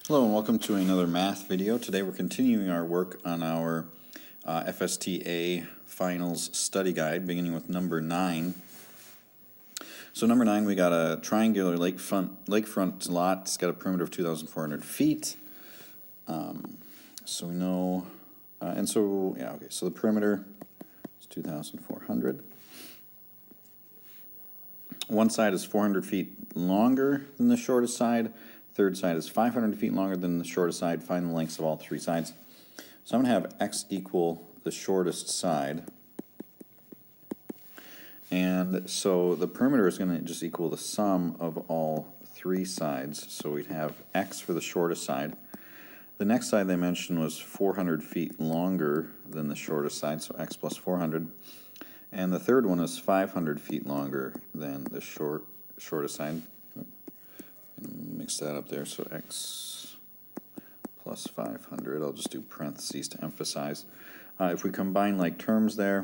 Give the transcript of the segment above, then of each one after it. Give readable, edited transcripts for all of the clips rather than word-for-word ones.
Hello and welcome to another math video. Today we're continuing our work on our FSTA Finals study guide, beginning with number 9. So number 9, we got a triangular lakefront lot. It's got a perimeter of 2,400 feet. So we know, so the perimeter is 2,400. One side is 400 feet longer than the shortest side. Third side is 500 feet longer than the shortest side. Find the lengths of all three sides. So I'm going to have x equal the shortest side. And so the perimeter is going to just equal the sum of all three sides. So we'd have x for the shortest side. The next side they mentioned was 400 feet longer than the shortest side, so x plus 400. And the third one is 500 feet longer than the shortest side. Mix that up there, so x plus 500. I'll just do parentheses to emphasize. If we combine like terms there,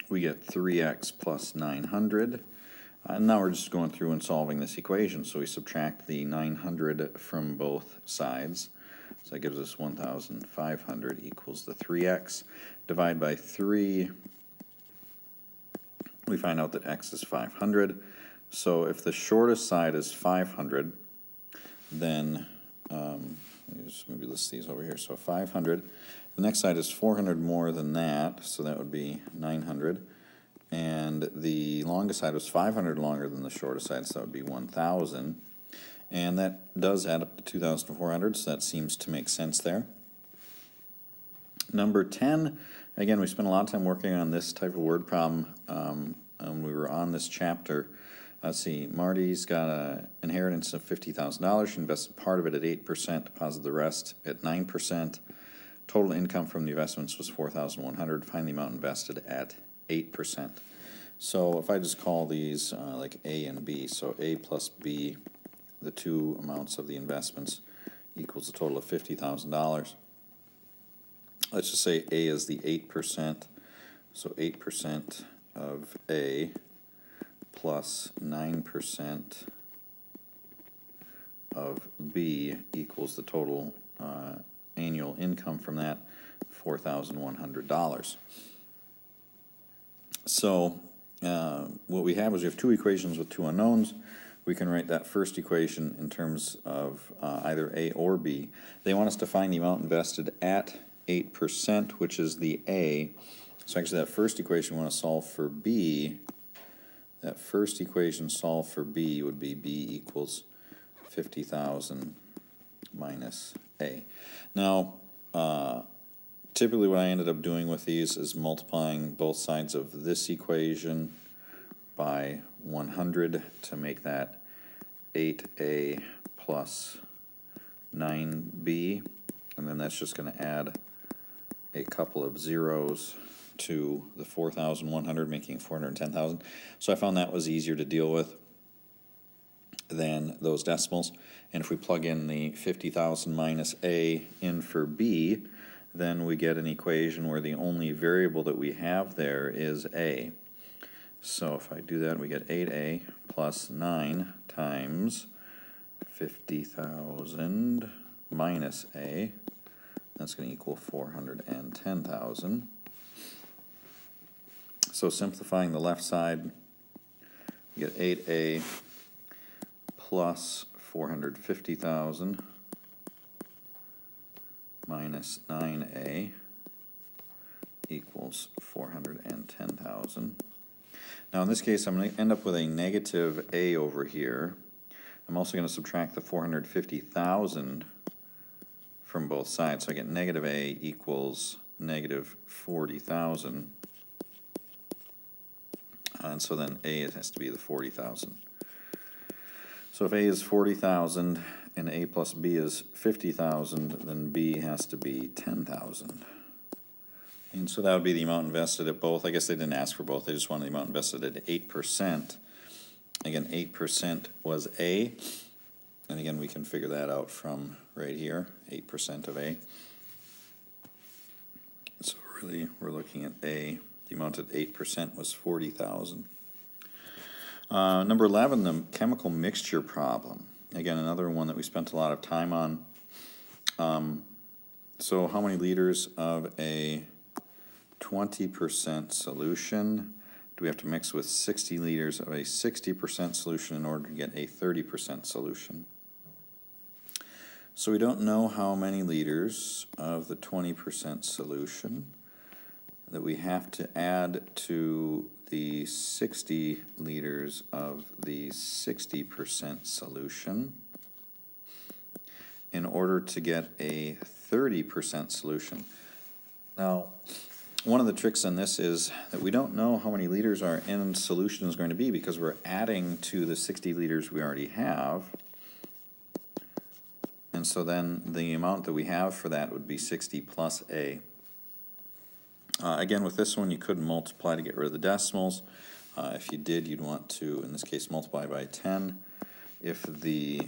we get 3x plus 900. And now we're just going through and solving this equation. So we subtract the 900 from both sides. So that gives us 1,500 equals the 3x. Divide by 3. We find out that x is 500. So if the shortest side is 500, then just maybe list these over here. So 500. The next side is 400 more than that, so that would be 900. And the longest side was 500 longer than the shortest side, so that would be 1,000. And that does add up to 2,400, so that seems to make sense there. Number 10, again, we spent a lot of time working on this type of word problem when we were on this chapter. Let's see, Marty's got an inheritance of $50,000. She invested part of it at 8%, deposited the rest at 9%. Total income from the investments was $4,100. Find the amount invested at 8%. So if I just call these like A and B, so A plus B, the two amounts of the investments, equals a total of $50,000. Let's just say A is the 8%, so 8% of A plus 9% of B equals the total annual income from that, $4,100. So what we have is we have two equations with two unknowns. We can write that first equation in terms of either A or B. They want us to find the amount invested at 8%, which is the A. So actually that first equation we want to solve for B. That first equation solved for B would be B equals 50,000 minus A. Now, typically what I ended up doing with these is multiplying both sides of this equation by 100 to make that 8A plus 9B, and then that's just going to add a couple of zeros to the 4,100, making 410,000. So I found that was easier to deal with than those decimals. And if we plug in the 50,000 minus A in for B, then we get an equation where the only variable that we have there is A. So if I do that, we get 8A plus 9 times 50,000 minus A. That's going to equal 410,000. So simplifying the left side, you get 8A plus 450,000 minus 9A equals 410,000. Now in this case I'm going to end up with a negative A over here. I'm also going to subtract the 450,000 from both sides, so I get negative A equals negative 40,000. And so then A has to be the 40,000. So if A is 40,000 and A plus B is 50,000, then B has to be 10,000. And so that would be the amount invested at both. I guess they didn't ask for both. They just wanted the amount invested at 8%. Again, 8% was A. And again, we can figure that out from right here, 8% of A. So really, we're looking at A. The amount at 8% was 40,000. Number 11, the chemical mixture problem. again, another one that we spent a lot of time on. So how many liters of a 20% solution do we have to mix with 60 liters of a 60% solution in order to get a 30% solution? So we don't know how many liters of the 20% solution that we have to add to the 60 liters of the 60% solution in order to get a 30% solution. Now, one of the tricks in this is that we don't know how many liters our end solution is going to be because we're adding to the 60 liters we already have. And so then the amount that we have for that would be 60 plus A. Again, with this one, you could multiply to get rid of the decimals. If you did, you'd want to, in this case, multiply by 10. If the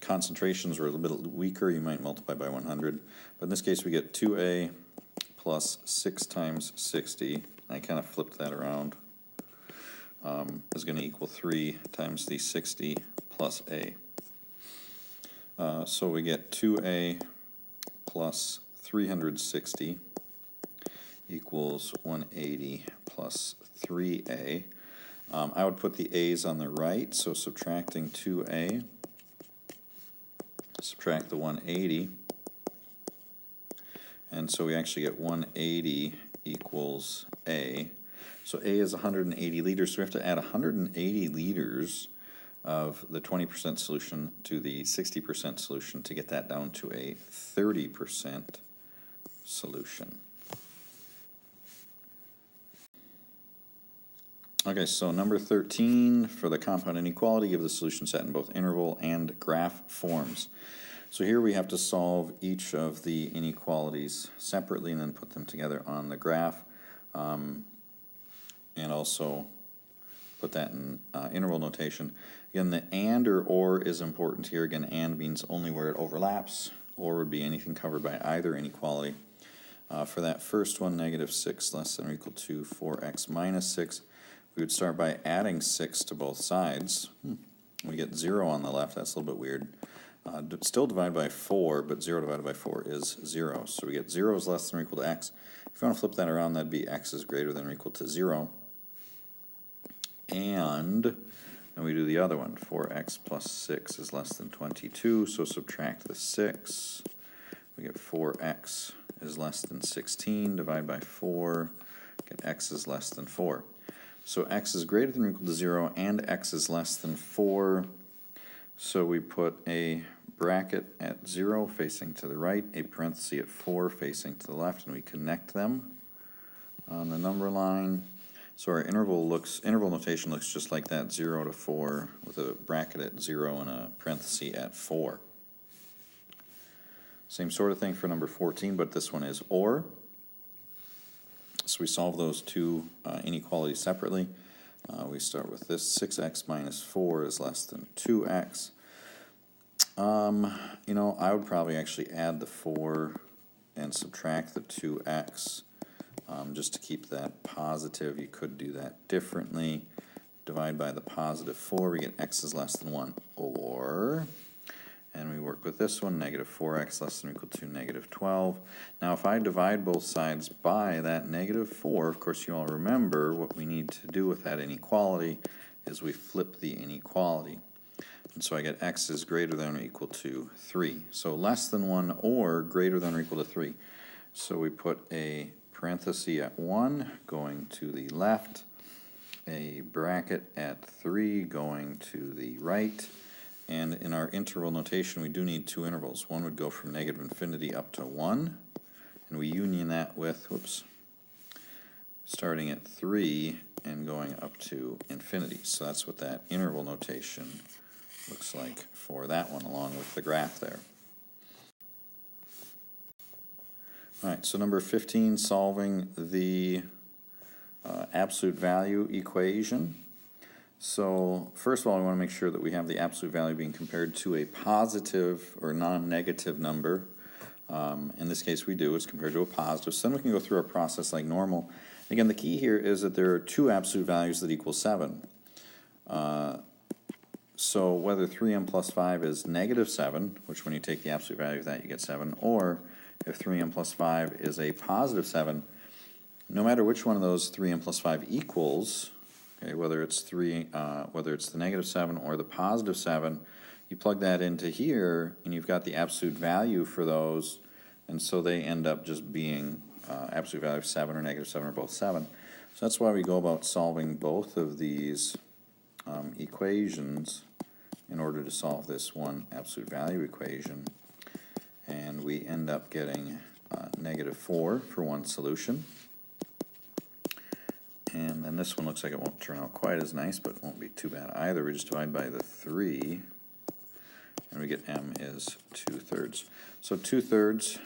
concentrations were a little bit weaker, you might multiply by 100. But in this case, we get 2A plus 6 times 60. I kind of flipped that around. Is going to equal 3 times the 60 plus A. So we get 2A plus 360 equals 180 plus 3A. I would put the A's on the right, so subtracting 2A, subtract the 180, and so we actually get 180 equals A. So A is 180 liters, so we have to add 180 liters of the 20% solution to the 60% solution to get that down to a 30% solution. Okay, so number 13 for the compound inequality, give the solution set in both interval and graph forms. So here we have to solve each of the inequalities separately and then put them together on the graph, and also put that in interval notation. Again, the and or is important here. Again, and means only where it overlaps, or would be anything covered by either inequality. For that first one, negative 6 less than or equal to 4x minus 6, we would start by adding 6 to both sides. We get 0 on the left. That's a little bit weird. Still divide by 4, but 0 divided by 4 is 0. So we get 0 is less than or equal to x. If you want to flip that around, that'd be x is greater than or equal to 0. And we do the other one. 4x plus 6 is less than 22, so subtract the 6. We get 4x is less than 16. Divide by 4. Get x is less than 4. So x is greater than or equal to 0, and x is less than 4. So we put a bracket at 0 facing to the right, a parenthesis at 4 facing to the left, and we connect them on the number line. So our interval notation looks just like that, 0 to 4, with a bracket at 0 and a parenthesis at 4. Same sort of thing for number 14, but this one is OR. So we solve those two inequalities separately. We start with this, 6x minus 4 is less than 2x. You know, I would probably actually add the 4 and subtract the 2x. Just to keep that positive, you could do that differently. Divide by the positive 4, we get x is less than 1. Or, and we work with this one, negative 4x less than or equal to negative 12. Now if I divide both sides by that negative 4, of course you all remember what we need to do with that inequality is we flip the inequality. And so I get x is greater than or equal to 3. So less than 1 or greater than or equal to 3. So we put a parenthesis at 1 going to the left, a bracket at 3 going to the right, and in our interval notation we do need two intervals. One would go from negative infinity up to 1, and we union that with, starting at 3 and going up to infinity. So that's what that interval notation looks like for that one, along with the graph there. All right, so number 15, solving the absolute value equation. So first of all, we want to make sure that we have the absolute value being compared to a positive or non-negative number. In this case we do, it's compared to a positive. So then we can go through our process like normal. Again, the key here is that there are two absolute values that equal 7. So whether 3m plus 5 is negative 7, which when you take the absolute value of that you get 7, or if 3m plus 5 is a positive 7, no matter which one of those 3m plus 5 equals, okay, whether it's the negative 7 or the positive 7, you plug that into here and you've got the absolute value for those, and so they end up just being absolute value of 7 or negative 7 or both 7. So that's why we go about solving both of these equations in order to solve this one absolute value equation, and we end up getting negative 4 for one solution. And then this one looks like it won't turn out quite as nice, but it won't be too bad either. We just divide by the 3, and we get m is 2/3. So 2/3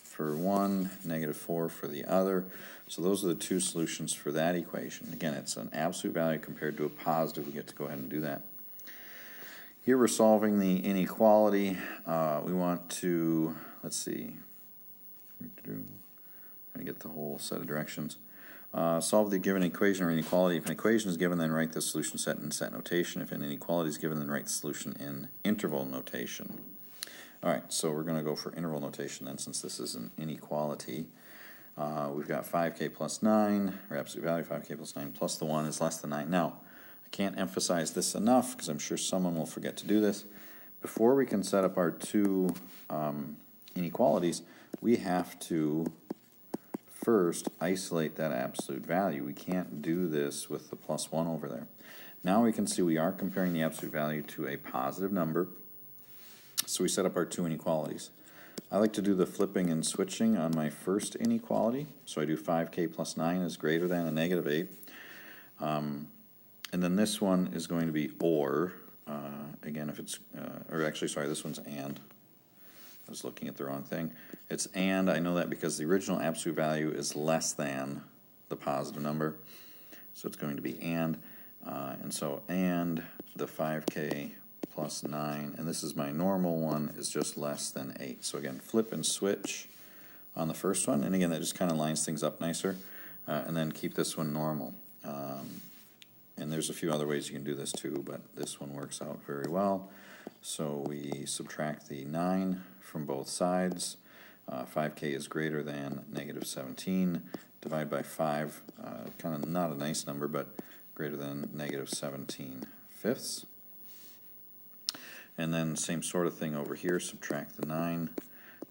for one, negative 4 for the other. So those are the two solutions for that equation. Again, it's an absolute value compared to a positive. We get to go ahead and do that. Here we're solving the inequality. We want to, let's see, I get the whole set of directions. Solve the given equation or inequality. If an equation is given, then write the solution set in set notation. If an inequality is given, then write the solution in interval notation. Alright, so we're going to go for interval notation then, since this is an inequality. We've got 5k plus 9, or absolute value 5k plus 9 plus the 1 is less than 9. Now, I can't emphasize this enough because I'm sure someone will forget to do this. Before we can set up our two inequalities, we have to first isolate that absolute value. We can't do this with the plus 1 over there. Now we can see we are comparing the absolute value to a positive number, so we set up our two inequalities. I like to do the flipping and switching on my first inequality, so I do 5k plus 9 is greater than a negative 8. And then this one is going to be or, again if it's, or actually sorry, this one's and. I was looking at the wrong thing. It's and, I know that because the original absolute value is less than the positive number, so it's going to be and so and the 5k plus 9, and this is my normal one, is just less than 8. So again, flip and switch on the first one, and again that just kind of lines things up nicer, and then keep this one normal. And there's a few other ways you can do this too, but this one works out very well. So we subtract the 9 from both sides. 5k is greater than negative 17. Divide by 5, kind of not a nice number, but greater than negative 17/5. And then same sort of thing over here, subtract the 9.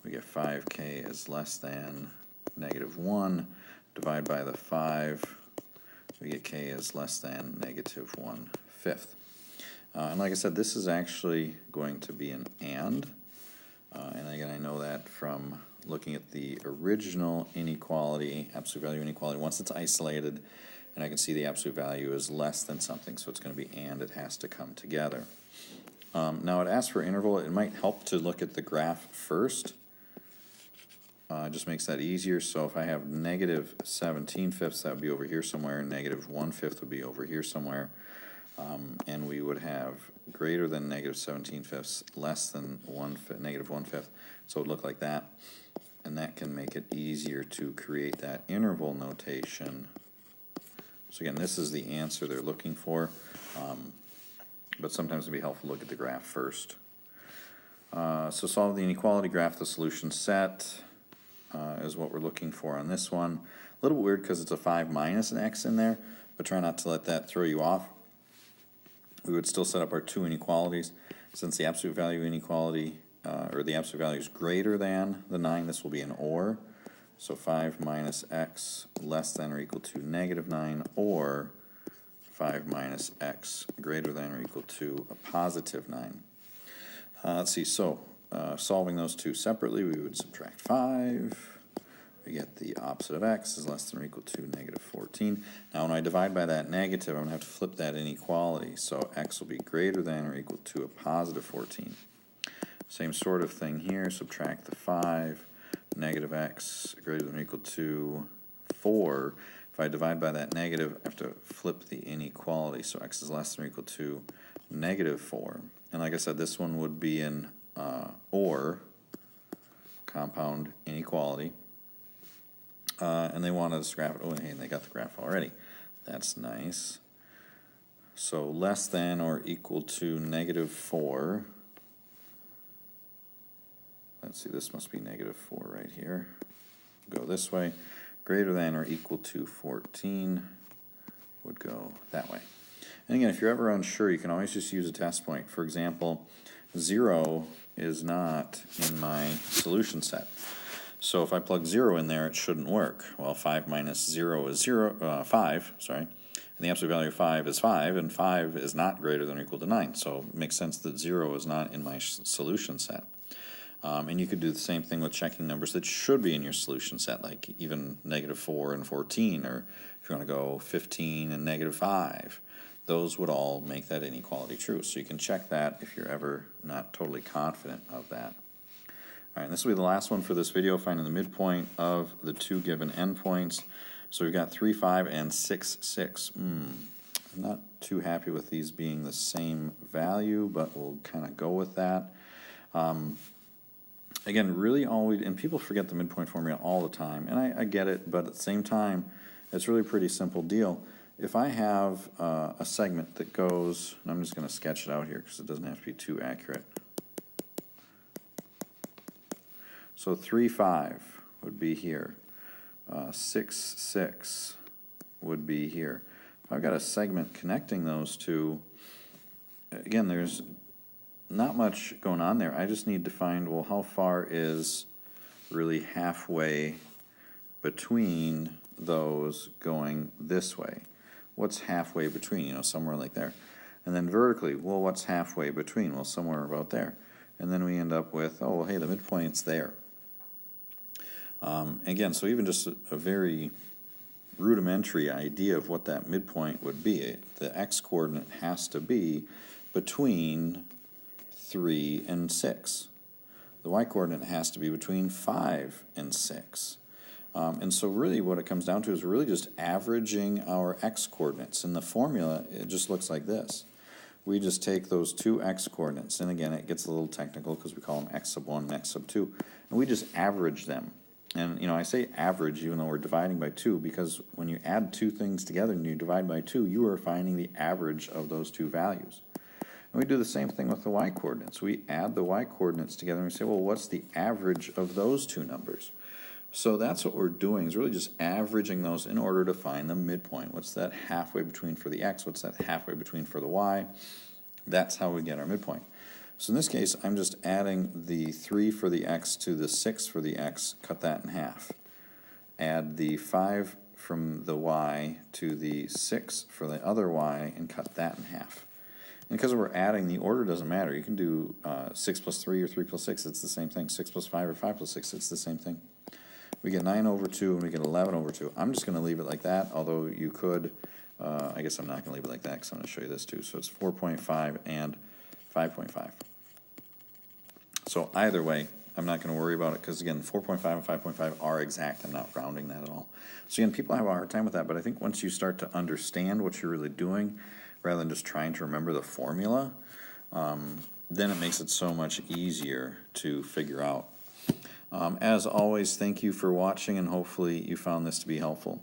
We get 5k is less than negative 1. Divide by the 5. We get k is less than negative 1/5. And like I said, this is actually going to be an and again I know that from looking at the original inequality, absolute value inequality, once it's isolated and I can see the absolute value is less than something, so it's going to be and, it has to come together. Now it asks for interval. It might help to look at the graph first. It just makes that easier. So if I have negative 17/5, that would be over here somewhere, negative 1/5 would be over here somewhere, and we would have greater than negative 17/5, less than negative 1/5, so it would look like that, and that can make it easier to create that interval notation. So again, this is the answer they're looking for, but sometimes it would be helpful to look at the graph first. So solve the inequality, graph the solution set is what we're looking for on this one. A little weird because it's a 5 minus an x in there, but try not to let that throw you off. We would still set up our two inequalities. Since the absolute value inequality, or the absolute value is greater than the 9, this will be an or. So 5 minus x less than or equal to negative 9, or 5 minus x greater than or equal to a positive 9. Let's see, so solving those two separately, we would subtract 5. We get the opposite of x is less than or equal to negative 14. Now when I divide by that negative, I'm going to have to flip that inequality. So x will be greater than or equal to a positive 14. Same sort of thing here, subtract the 5, negative x greater than or equal to 4. If I divide by that negative, I have to flip the inequality. So x is less than or equal to negative 4. And like I said, this one would be an or, compound inequality. And they wanted us to graph it. Oh, hey, they got the graph already. That's nice. So less than or equal to -4. Let's see, this must be -4 right here. Go this way. Greater than or equal to 14 would go that way. And again, if you're ever unsure, you can always just use a test point. For example, 0 is not in my solution set. So if I plug 0 in there, it shouldn't work. Well, 5 minus 0 is 5, sorry. And the absolute value of 5 is 5, and 5 is not greater than or equal to 9. So it makes sense that 0 is not in my solution set. And you could do the same thing with checking numbers that should be in your solution set, like even -4 and 14, or if you want to go 15 and -5. Those would all make that inequality true. So you can check that if you're ever not totally confident of that. All right, and this will be the last one for this video, finding the midpoint of the two given endpoints. So we've got 3, 5, and 6, 6. I'm not too happy with these being the same value, but we'll kind of go with that. Again, really and people forget the midpoint formula all the time, and I get it, but at the same time, it's really a pretty simple deal. If I have a segment that goes, and I'm just going to sketch it out here because it doesn't have to be too accurate. So 3, 5 would be here. 6, 6 would be here. If I've got a segment connecting those two, again, there's not much going on there. I just need to find, well, how far is really halfway between those going this way? What's halfway between? You know, somewhere like there. And then vertically, well, what's halfway between? Well, somewhere about there. And then we end up with, oh, well, hey, the midpoint's there. Again, so even just a very rudimentary idea of what that midpoint would be, the x-coordinate has to be between 3 and 6. The y-coordinate has to be between 5 and 6. And so really what it comes down to is really just averaging our x-coordinates. In the formula, it just looks like this. We just take those two x-coordinates, and again, it gets a little technical because we call them x sub 1 and x sub 2, and we just average them. And, you know, I say average even though we're dividing by 2 because when you add two things together and you divide by 2, you are finding the average of those two values. And we do the same thing with the y-coordinates. We add the y-coordinates together and we say, well, what's the average of those two numbers? So that's what we're doing, is really just averaging those in order to find the midpoint. What's that halfway between for the x? What's that halfway between for the y? That's how we get our midpoint. So in this case, I'm just adding the 3 for the x to the 6 for the x, cut that in half. Add the 5 from the y to the 6 for the other y and cut that in half. And because we're adding, the order doesn't matter. You can do 6 plus 3 or 3 plus 6, it's the same thing. 6 plus 5 or 5 plus 6, it's the same thing. We get 9 over 2 and we get 11 over 2. I'm just going to leave it like that, although you could, I guess I'm not going to leave it like that because I'm going to show you this too. So it's 4.5 and 5.5. So either way, I'm not going to worry about it because, again, 4.5 and 5.5 are exact. I'm not rounding that at all. So, again, people have a hard time with that, but I think once you start to understand what you're really doing, rather than just trying to remember the formula, then it makes it so much easier to figure out. As always, thank you for watching, and hopefully you found this to be helpful.